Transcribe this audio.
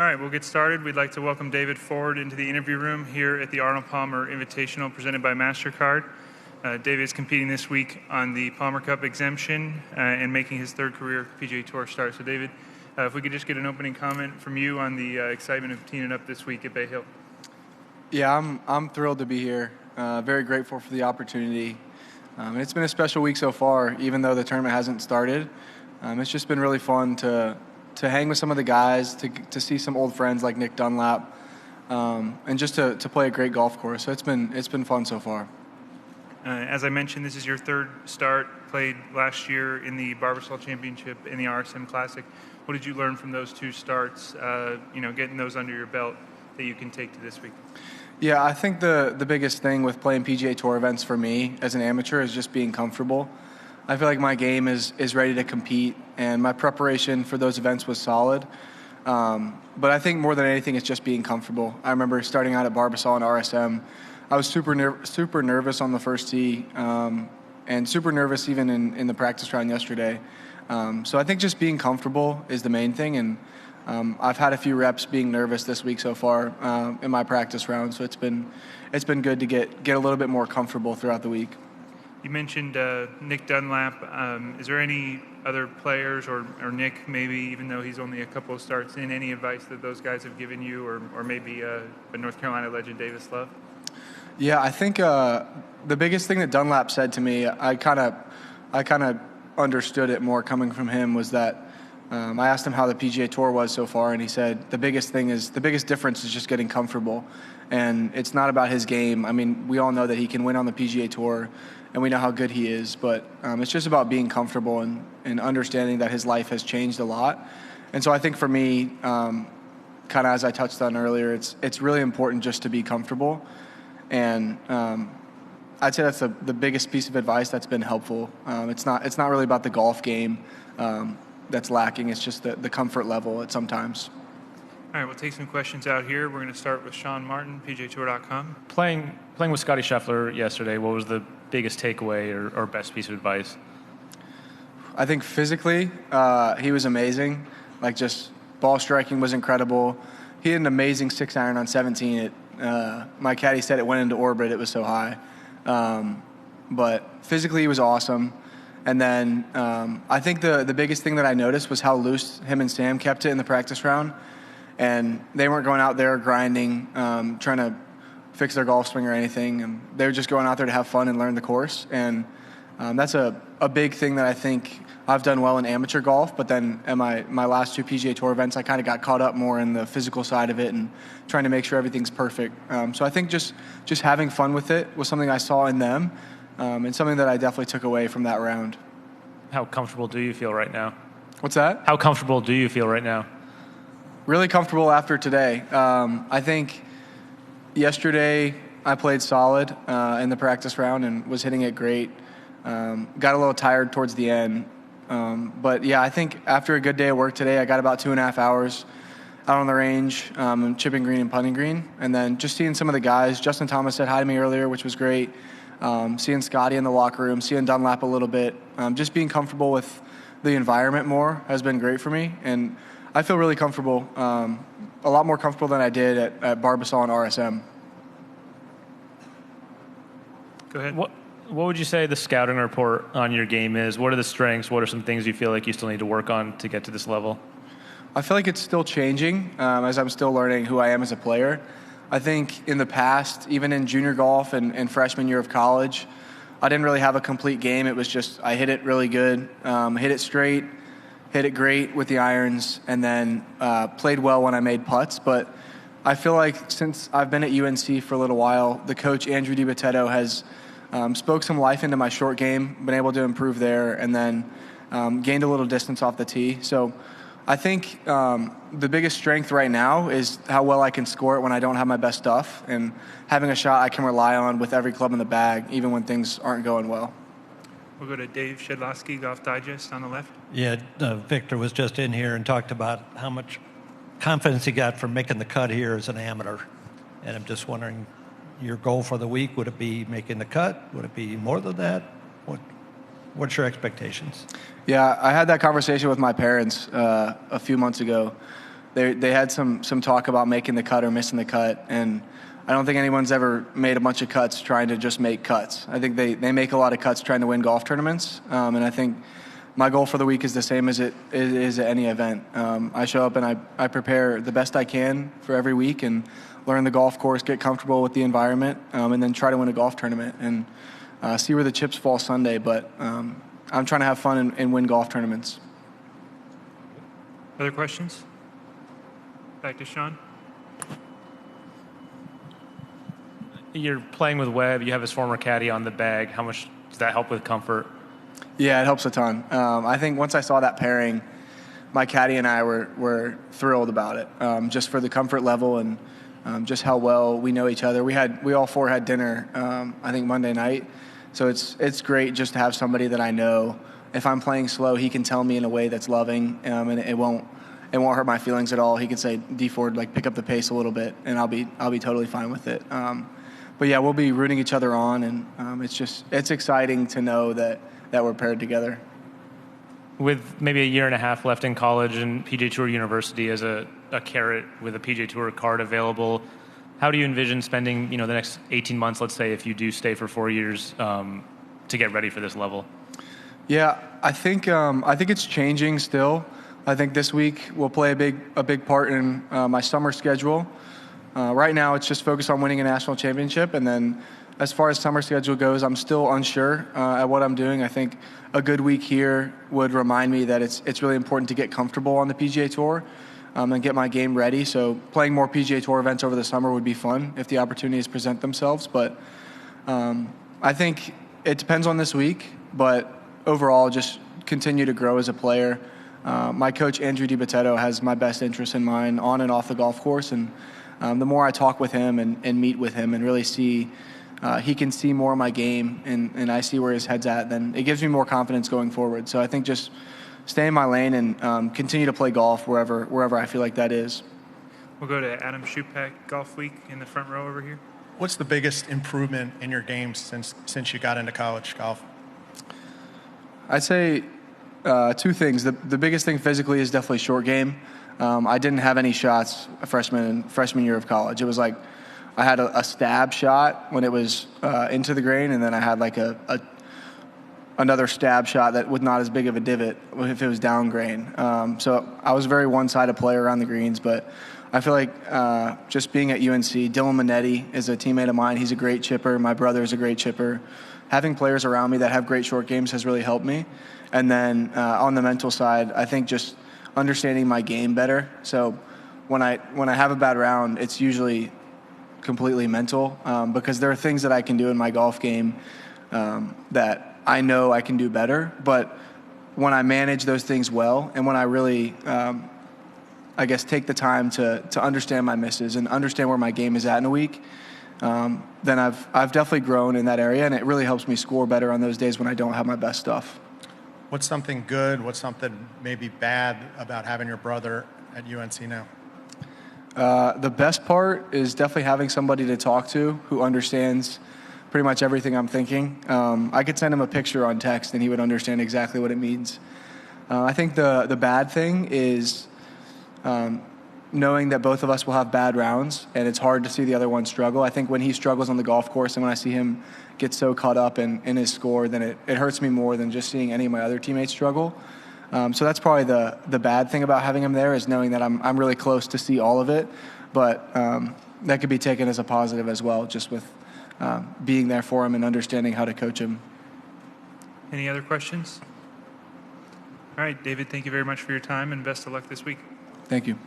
All right, we'll get started. We'd like to welcome David Ford into the interview room here at the Arnold Palmer Invitational presented by MasterCard. David is competing this week on the Palmer Cup exemption and making his third career PGA Tour start. So David, if we could just get an opening comment from you on the excitement of teeing it up this week at Bay Hill. Yeah, I'm thrilled to be here. Very grateful for the opportunity. It's been a special week so far, even though the tournament hasn't started. It's just been really fun to hang with some of the guys, to see some old friends like Nick Dunlap, and just to play a great golf course. So it's been fun so far. As I mentioned, this is your third start, played last year in the Barbasol Championship in the RSM Classic. What did you learn from those two starts, getting those under your belt that you can take to this week? Yeah, I think the biggest thing with playing PGA Tour events for me as an amateur is just being comfortable. I feel like my game is ready to compete, and my preparation for those events was solid. But I think more than anything, it's just being comfortable. I remember starting out at Barbasol and RSM, I was super nervous on the first tee, and super nervous even in the practice round yesterday. So I think just being comfortable is the main thing, and I've had a few reps being nervous this week so far in my practice round. So it's been good to get a little bit more comfortable throughout the week. You mentioned Nick Dunlap. Is there any other players or Nick, maybe, even though he's only a couple of starts in, any advice that those guys have given you, or maybe a North Carolina legend, Davis Love? Yeah, I think the biggest thing that Dunlap said to me, I kind of understood it more coming from him, was that I asked him how the PGA Tour was so far, and he said the biggest difference is just getting comfortable, and it's not about his game. I mean, we all know that he can win on the PGA Tour, and we know how good he is, but it's just about being comfortable and understanding that his life has changed a lot. And so I think for me, kind of as I touched on earlier, it's really important just to be comfortable, and I'd say that's the biggest piece of advice that's been helpful. It's not really about the golf game that's lacking. It's just the comfort level at sometimes. All right, we'll take some questions out here. We're going to start with Sean Martin, PGAtour.com. Playing with Scotty Scheffler yesterday, what was the biggest takeaway or best piece of advice? I think physically, he was amazing. Like, just ball striking was incredible. He had an amazing 6-iron on 17. My caddy said it went into orbit. It was so high. But physically, he was awesome. And then I think the biggest thing that I noticed was how loose him and Sam kept it in the practice round. And they weren't going out there grinding, trying to fix their golf swing or anything. And they were just going out there to have fun and learn the course. And that's a big thing that I think I've done well in amateur golf. But then at my last two PGA Tour events, I kind of got caught up more in the physical side of it and trying to make sure everything's perfect. So I think just having fun with it was something I saw in them, and something that I definitely took away from that round. How comfortable do you feel right now? What's that? How comfortable do you feel right now? Really comfortable after today. I think yesterday I played solid in the practice round and was hitting it great. Got a little tired towards the end. But yeah, I think after a good day of work today, I got about 2.5 hours out on the range, chipping green and putting green. And then just seeing some of the guys. Justin Thomas said hi to me earlier, which was great. Seeing Scotty in the locker room, seeing Dunlap a little bit. Just being comfortable with the environment more has been great for me. And I feel really comfortable, a lot more comfortable than I did at Barbasol and RSM. Go ahead. What would you say the scouting report on your game is? What are the strengths? What are some things you feel like you still need to work on to get to this level? I feel like it's still changing as I'm still learning who I am as a player. I think in the past, even in junior golf and freshman year of college, I didn't really have a complete game. It was just I hit it really good, hit it straight, hit it great with the irons, and then played well when I made putts. But I feel like since I've been at UNC for a little while, the coach, Andrew DiBattista, has spoke some life into my short game, been able to improve there, and then gained a little distance off the tee. So I think the biggest strength right now is how well I can score it when I don't have my best stuff, and having a shot I can rely on with every club in the bag, even when things aren't going well. We'll go to Dave Shedlowski, Golf Digest, on the left. Yeah, Victor was just in here and talked about how much confidence he got from making the cut here as an amateur. And I'm just wondering, your goal for the week, would it be making the cut? Would it be more than that? What's your expectations? Yeah, I had that conversation with my parents a few months ago. they had some talk about making the cut or missing the cut, and I don't think anyone's ever made a bunch of cuts trying to just make cuts. I think they make a lot of cuts trying to win golf tournaments, and I think my goal for the week is the same as it is at any event. I show up and I prepare the best I can for every week and learn the golf course, get comfortable with the environment, and then try to win a golf tournament and see where the chips fall Sunday. But I'm trying to have fun and win golf tournaments. Other questions? Back to Sean. You're playing with Webb. You have his former caddy on the bag. How much does that help with comfort? Yeah, it helps a ton. I think once I saw that pairing, my caddy and I were thrilled about it, just for the comfort level and just how well we know each other. We all four had dinner, I think Monday night, so it's great just to have somebody that I know. If I'm playing slow, he can tell me in a way that's loving, and it won't hurt my feelings at all. He can say, D Ford, like pick up the pace a little bit, and I'll be totally fine with it. But yeah, we'll be rooting each other on, and it's exciting to know that we're paired together. With maybe a year and a half left in college and PGA Tour University as a carrot with a PGA Tour card available, how do you envision spending the next 18 months, let's say, if you do stay for 4 years, to get ready for this level? Yeah, I think it's changing still. I think this week will play a big part in my summer schedule. Right now, it's just focused on winning a national championship, and then as far as summer schedule goes, I'm still unsure at what I'm doing. I think a good week here would remind me that it's really important to get comfortable on the PGA Tour and get my game ready. So playing more PGA Tour events over the summer would be fun if the opportunities present themselves. But I think it depends on this week. But overall, just continue to grow as a player. My coach, Andrew DiBattista, has my best interests in mind on and off the golf course. And the more I talk with him and meet with him and really see he can see more of my game and I see where his head's at, then it gives me more confidence going forward. So I think just stay in my lane and continue to play golf wherever I feel like that is. We'll go to Adam Shupak, Golf Week, in the front row over here. What's the biggest improvement in your game since you got into college golf? I'd say two things. The biggest thing physically is definitely short game. I didn't have any shots freshman year of college. It was like I had a stab shot when it was into the green, and then I had like another stab shot that was not as big of a divot if it was down grain. So I was a very one-sided player around the greens, but I feel like just being at UNC, Dylan Minetti is a teammate of mine. He's a great chipper. My brother is a great chipper. Having players around me that have great short games has really helped me. And then on the mental side, I think just understanding my game better. So when I have a bad round, it's usually completely mental because there are things that I can do in my golf game that I know I can do better. But when I manage those things well and when I really, I guess, take the time to understand my misses and understand where my game is at in a week, then I've definitely grown in that area, and it really helps me score better on those days when I don't have my best stuff. What's something good, what's something maybe bad about having your brother at UNC now? The best part is definitely having somebody to talk to who understands pretty much everything I'm thinking. I could send him a picture on text and he would understand exactly what it means. I think the bad thing is knowing that both of us will have bad rounds and it's hard to see the other one struggle. I think when he struggles on the golf course and when I see him get so caught up in his score, then it hurts me more than just seeing any of my other teammates struggle. So that's probably the bad thing about having him there is knowing that I'm really close to see all of it. But that could be taken as a positive as well, just with being there for him and understanding how to coach him. Any other questions? All right, David, thank you very much for your time and best of luck this week. Thank you.